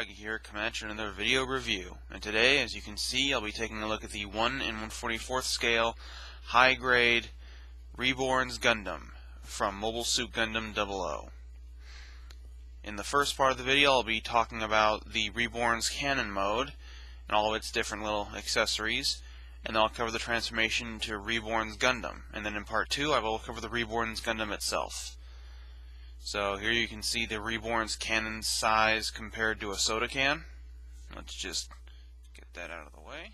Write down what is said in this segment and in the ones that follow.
Here, coming at you another video review, and today, as you can see, I'll be taking a look at the 1 in 1/44th scale High Grade Reborns Gundam from Mobile Suit Gundam 00. In the first part of the video, I'll be talking about the Reborns cannon mode and all of its different little accessories, and then I'll cover the transformation to Reborns Gundam, and then in part 2 I will cover the Reborns Gundam itself. So here you can see the Reborn's cannon size compared to a soda can. Let's just get that out of the way.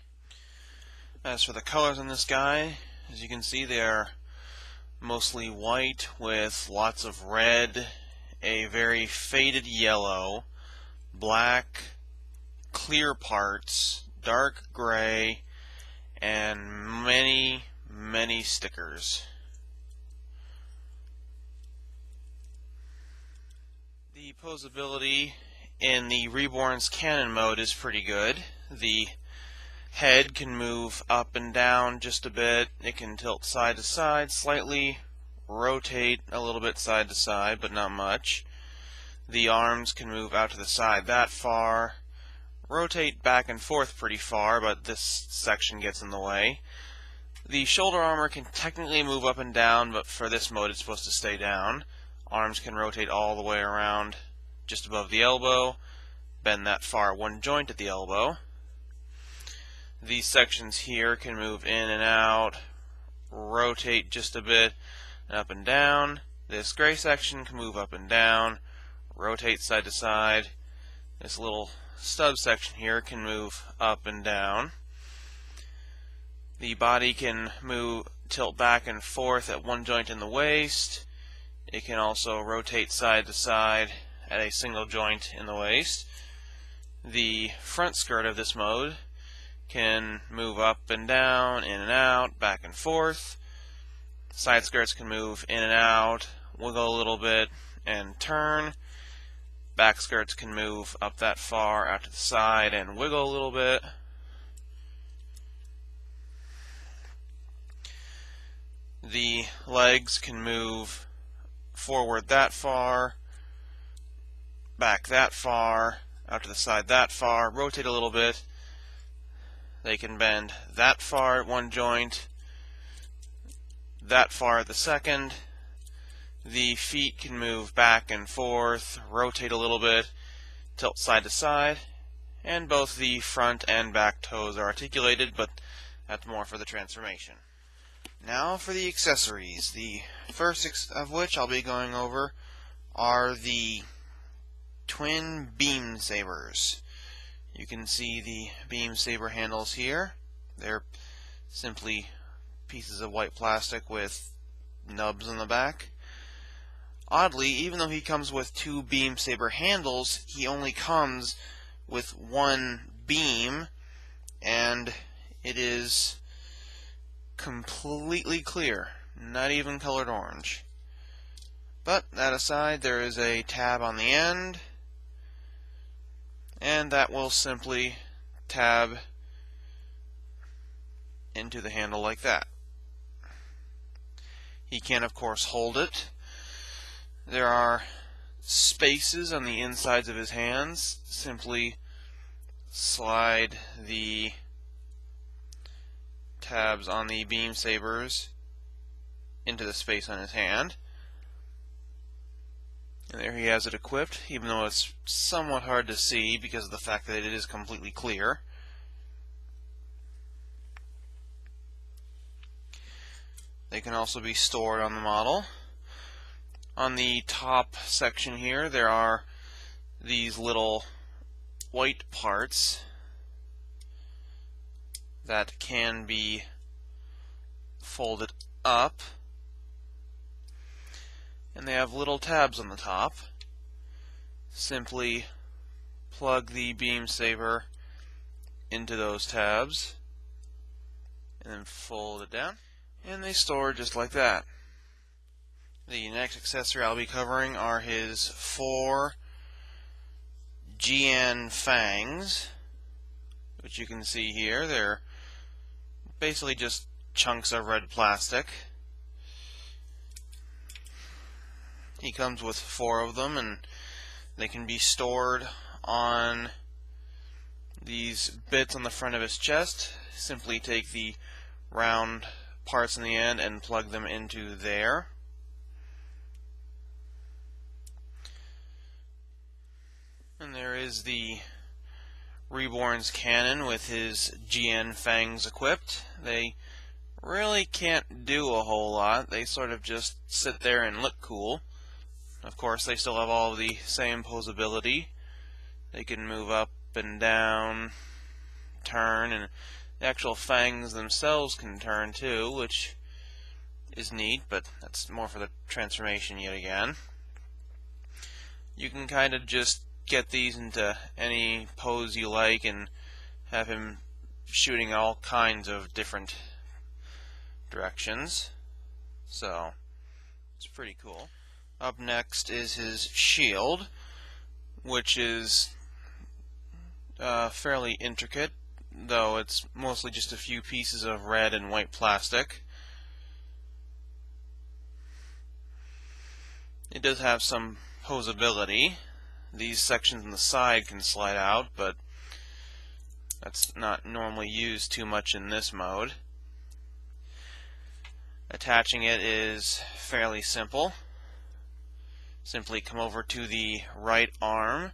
As for the colors on this guy, as you can see, they are mostly white with lots of red, a very faded yellow, black, clear parts, dark gray, and many stickers. The posability in the Reborn's cannon mode is pretty good. The head can move up and down just a bit. It can tilt side to side slightly, rotate a little bit side to side, but not much. The arms can move out to the side that far, rotate back and forth pretty far, but this section gets in the way. The shoulder armor can technically move up and down, but for this mode it's supposed to stay down. Arms can rotate all the way around just above the elbow, bend that far one joint at the elbow. These sections here can move in and out, rotate just a bit, and up and down. This gray section can move up and down, rotate side to side. This little stub section here can move up and down. The body can tilt back and forth at one joint in the waist. It can also rotate side to side at a single joint in the waist. The front skirt of this mode can move up and down, in and out, back and forth. Side skirts can move in and out, wiggle a little bit, and turn. Back skirts can move up that far out to the side and wiggle a little bit. The legs can move forward that far, back that far, out to the side that far, rotate a little bit. They can bend that far at one joint, that far at the second. The feet can move back and forth, rotate a little bit, tilt side to side, and both the front and back toes are articulated, but that's more for the transformation. Now for the accessories. The first of which I'll be going over are the twin beam sabers. You can see the beam saber handles here. They're simply pieces of white plastic with nubs on the back. Oddly, even though he comes with two beam saber handles, he only comes with one beam, and it is completely clear, not even colored orange. But that aside, there is a tab on the end, and that will simply tab into the handle like that. He can, of course, hold it. There are spaces on the insides of his hands. Simply slide the tabs on the beam sabers into the space on his hand. And there he has it equipped, even though it's somewhat hard to see because of the fact that it is completely clear. They can also be stored on the model. On the top section here, there are these little white parts that can be folded up, and they have little tabs on the top. Simply plug the beam saber into those tabs and then fold it down, and they store just like that. The next accessory I'll be covering are his 4 GN fangs, which you can see here. They're basically just chunks of red plastic. He comes with 4 of them, and they can be stored on these bits on the front of his chest. Simply take the round parts in the end and plug them into there. And there is the Reborns cannon with his GN fangs equipped. They really can't do a whole lot. They sort of just sit there and look cool. Of course, they still have all of the same posability. They can move up and down, turn, and the actual fangs themselves can turn too, which is neat, but that's more for the transformation yet again. You can kind of just get these into any pose you like and have him shooting all kinds of different directions. So it's pretty cool. Up next is his shield, which is fairly intricate, though it's mostly just a few pieces of red and white plastic. It does have some posability. These sections on the side can slide out, but that's not normally used too much in this mode. Attaching it is fairly simple. Simply come over to the right arm,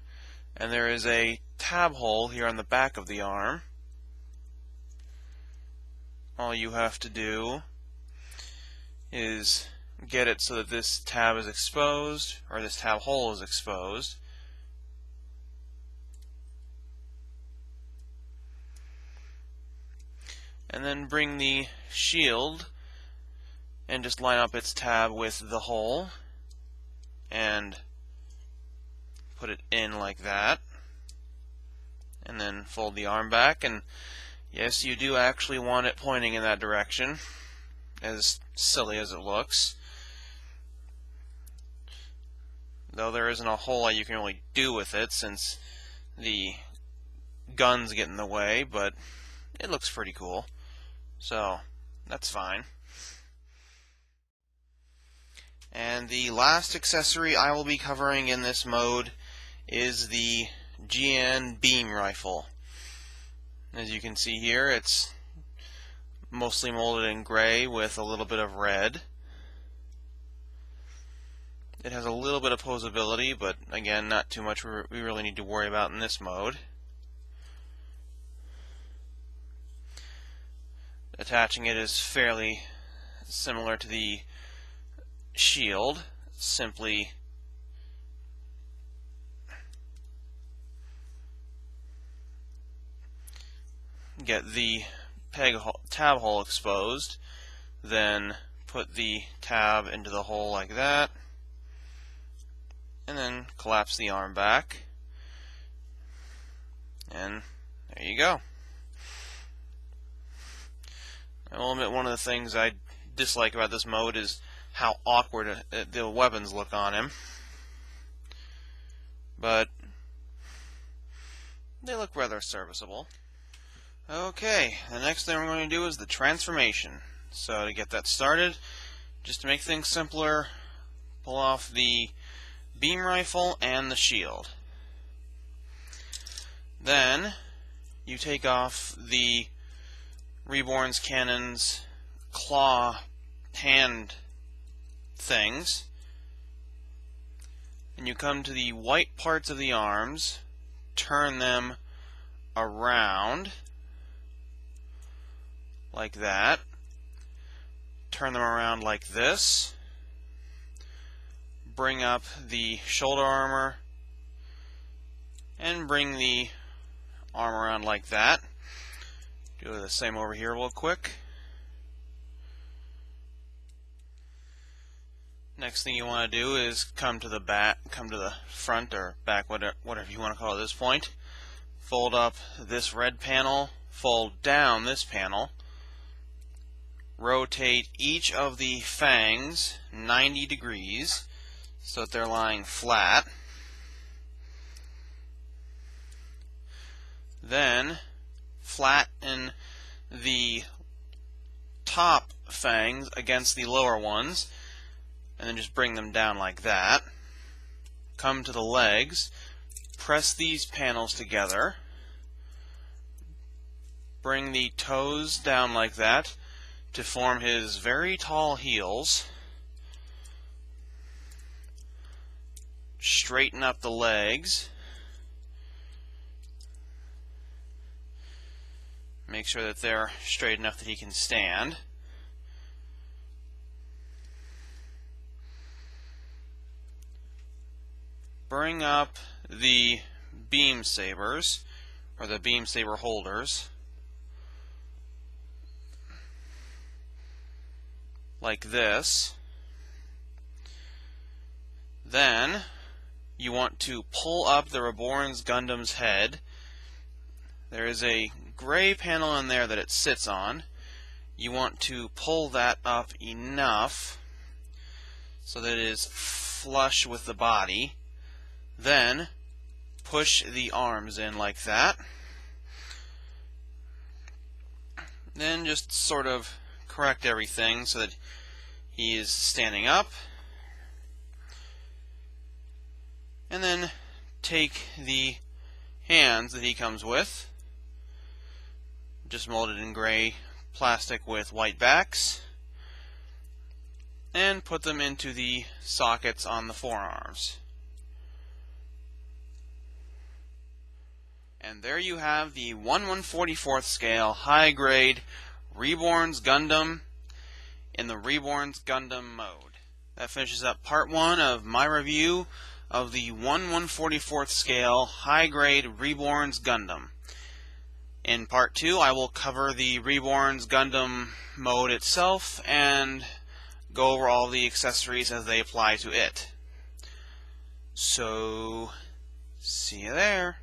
and there is a tab hole here on the back of the arm. All you have to do is get it so that this tab is exposed, or this tab hole is exposed. And then bring the shield and just line up its tab with the hole and put it in like that, and then fold the arm back, and yes, you do actually want it pointing in that direction, as silly as it looks, though there isn't a whole lot you can really do with it since the guns get in the way, but it looks pretty cool, so that's fine. And the last accessory I will be covering in this mode is the GN beam rifle. As you can see here, it's mostly molded in gray with a little bit of red. It has a little bit of posability, but again, not too much we really need to worry about in this mode. Attaching it is fairly similar to the shield. Simply get the tab hole exposed, then put the tab into the hole like that, and then collapse the arm back, and there you go. I will admit, one of the things I dislike about this mode is how awkward the weapons look on him, but they look rather serviceable. Okay, the next thing we're going to do is the transformation. So to get that started, just to make things simpler, pull off the beam rifle and the shield. Then you take off the Reborns cannon's claw hand things, and you come to the white parts of the arms, turn them around like that, turn them around like this, bring up the shoulder armor, and bring the arm around like that. Do the same over here real quick. Next thing you want to do is come to the back, come to the front or back, whatever you want to call it at this point. Fold up this red panel, fold down this panel, rotate each of the fangs 90 degrees so that they're lying flat. Then flatten the top fangs against the lower ones, and then just bring them down like that. Come to the legs, press these panels together, bring the toes down like that to form his very tall heels. Straighten up the legs. Make sure that they're straight enough that he can stand. Bring up the beam sabers, or the beam saber holders, like this. Then you want to pull up the Reborns Gundam's head. There is a gray panel in there that it sits on. You want to pull that up enough so that it is flush with the body. Then push the arms in like that. Then just sort of correct everything so that he is standing up. And then take the hands that he comes with, just molded in gray plastic with white backs, and put them into the sockets on the forearms. And there you have the 1/144th scale High Grade Reborns Gundam in the Reborns Gundam mode. That finishes up part 1 of my review of the 1/144th scale High Grade Reborns Gundam. In part 2, I will cover the Reborns Gundam mode itself and go over all the accessories as they apply to it. So, see you there.